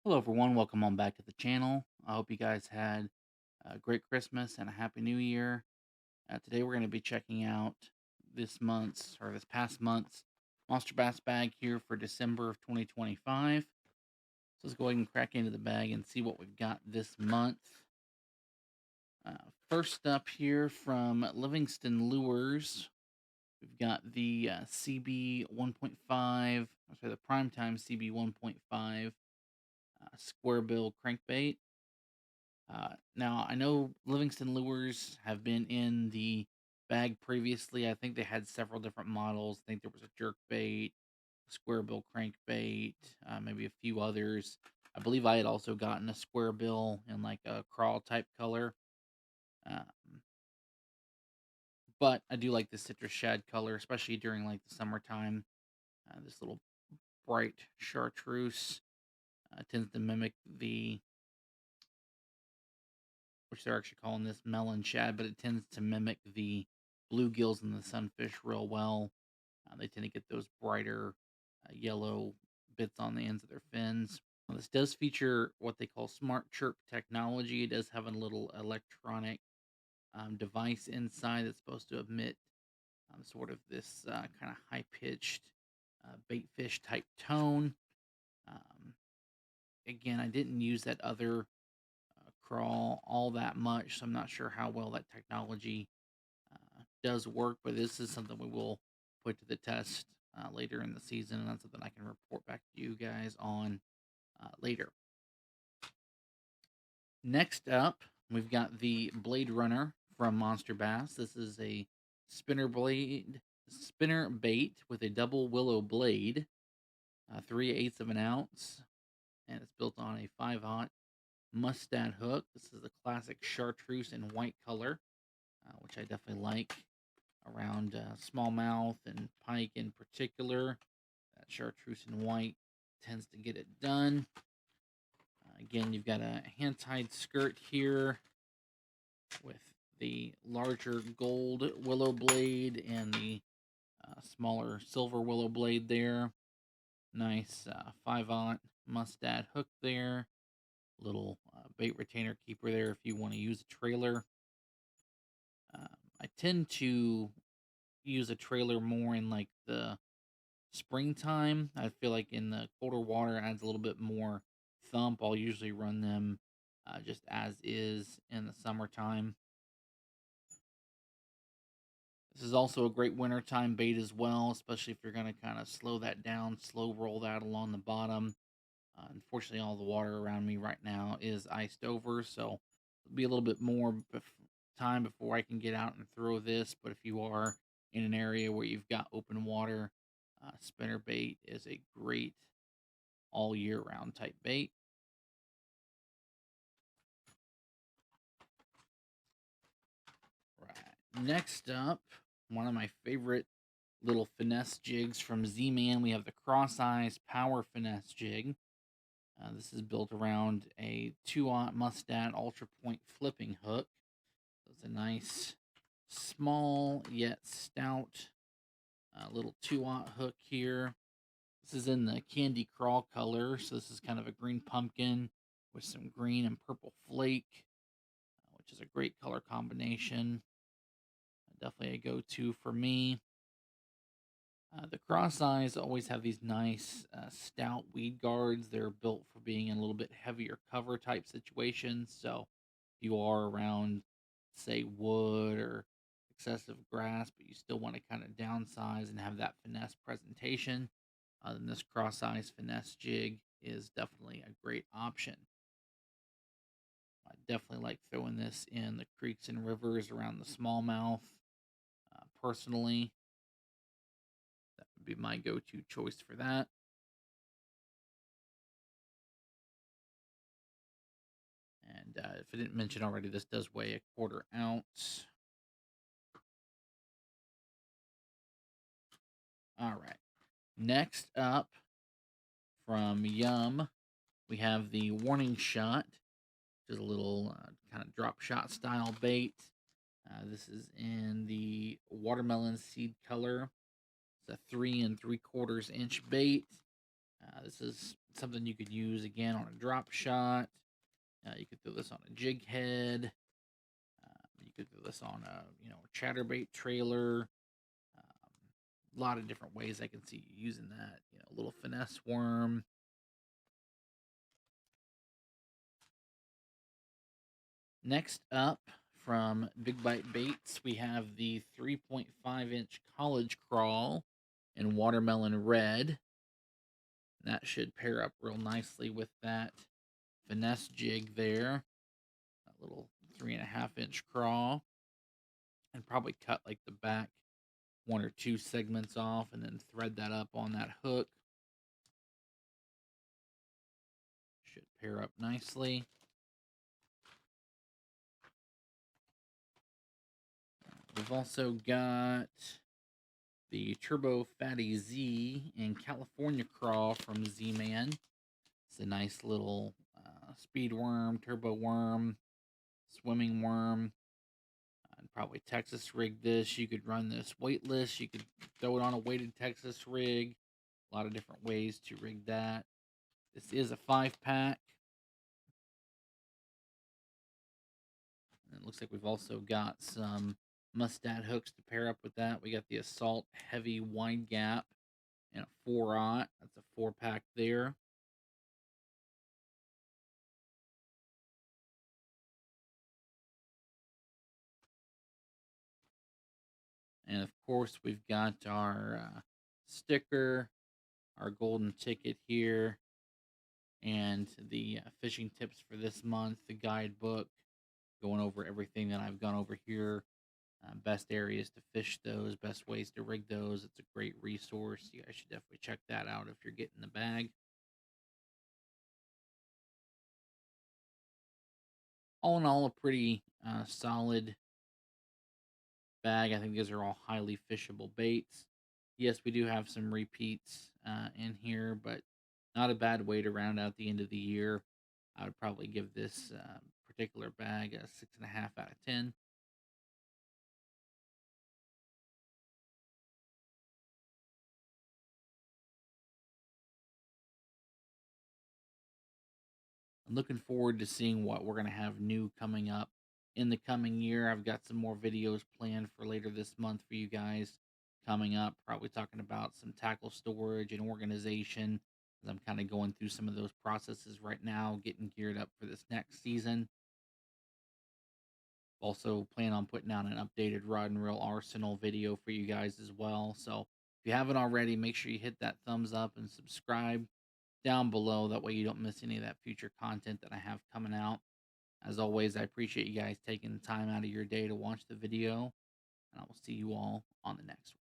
Hello, everyone. Welcome on back to the channel. I hope you guys had a great Christmas and a Happy New Year. Today, we're going to be checking out this past month's Monster Bass bag here for December of 2025. So let's go ahead and crack into the bag and see what we've got this month. Uh, First up here from Livingston Lures, we've got the CB 1.5, the Primetime CB 1.5 square bill crankbait. Now, I know Livingston Lures have been in the bag previously. I think they had several different models. I think there was a jerk bait, square bill crankbait, maybe a few others. I believe I had also gotten a square bill in like a crawl type color. Um, but I do like the citrus shad color, especially during like the summertime. This little bright chartreuse tends to mimic which they're actually calling this melon shad, but it tends to mimic the bluegills and the sunfish real well. They tend to get those brighter yellow bits on the ends of their fins. This does feature what they call smart chirp technology. It does have a little electronic device inside that's supposed to emit sort of this kind of high pitched bait fish type tone. Um, Again, I didn't use that other crawl all that much, so I'm not sure how well that technology does work, but this is something we will put to the test later in the season, and that's something I can report back to you guys on later. Next up, we've got the Blade Runner from Monster Bass. This is a spinner bait with a double willow blade, 3/8 of an ounce, and it's built on a 5/0 mustad hook. This is a classic chartreuse in white color, which I definitely like around smallmouth and pike in particular. That chartreuse and white tends to get it done. Again, you've got a hand-tied skirt here with the larger gold willow blade and the smaller silver willow blade there. Nice 5/0 mustad hook there. Little bait retainer keeper there if you want to use a trailer. Um, I tend to use a trailer more in like the springtime. I feel like in the colder water it adds a little bit more thump. I'll usually run them just as is in the summertime. This is also a great wintertime bait as well, especially if you're going to kind of slow that down, slow roll that along the bottom. Unfortunately, all the water around me right now is iced over, so it'll be a little bit more time before I can get out and throw this. But if you are in an area where you've got open water, spinner bait is a great all year round type bait. Right. Next up, one of my favorite little finesse jigs from Z-Man. We have the Cross Eyes Power Finesse Jig. This is built around a 2/0 Mustad Ultra Point flipping hook. So it's a nice, small yet stout little 2/0 hook here. This is in the candy crawl color, so this is kind of a green pumpkin with some green and purple flake, which is a great color combination. Definitely a go-to for me. The cross eyes always have these nice stout weed guards. They're built for being in a little bit heavier cover type situations. So if you are around, say, wood or excessive grass, but you still want to kind of downsize and have that finesse presentation, then this cross eyes finesse jig is definitely a great option. I definitely like throwing this in the creeks and rivers around the smallmouth. Personally, that would be my go-to choice for that. And if I didn't mention already, this does weigh a 1/4 ounce. All right. Next up from Yum, we have the Warning Shot, which is a little kind of drop shot style bait. This is in the watermelon seed color. It's a 3 3/4 inch bait. This is something you could use again on a drop shot. You could throw this on a jig head. You could throw this on a chatterbait trailer. A lot of different ways I can see you using that. A little finesse worm. Next up from Big Bite Baits, we have the 3.5-inch college crawl in watermelon red. That should pair up real nicely with that finesse jig there. That little 3.5-inch crawl. And probably cut like the back one or two segments off and then thread that up on that hook. Should pair up nicely. We've also got the Turbo Fatty Z and California Crawl from Z-Man. It's a nice little speed worm, turbo worm, swimming worm. I'd probably Texas rig this. You could run this weightless. You could throw it on a weighted Texas rig. A lot of different ways to rig that. This is a 5-pack. And it looks like we've also got some mustad hooks to pair up with that. We got the Assault Heavy Wide Gap and a 4-aught. That's a 4-pack there. And of course, we've got our sticker, our golden ticket here, and the fishing tips for this month, the guidebook, going over everything that I've gone over here. Best areas to fish those, best ways to rig those. It's a great resource. You guys should definitely check that out if you're getting the bag. All in all, a pretty solid bag. I think these are all highly fishable baits. Yes, we do have some repeats in here, but not a bad way to round out the end of the year. I would probably give this particular bag a 6.5 out of 10. I'm looking forward to seeing what we're going to have new coming up in the coming year. I've got some more videos planned for later this month for you guys coming up. Probably talking about some tackle storage and organization, as I'm kind of going through some of those processes right now, getting geared up for this next season. Also, plan on putting out an updated rod and reel arsenal video for you guys as well. So, if you haven't already, make sure you hit that thumbs up and subscribe down below. That way, you don't miss any of that future content that I have coming out. As always, I appreciate you guys taking the time out of your day to watch the video, and I will see you all on the next one.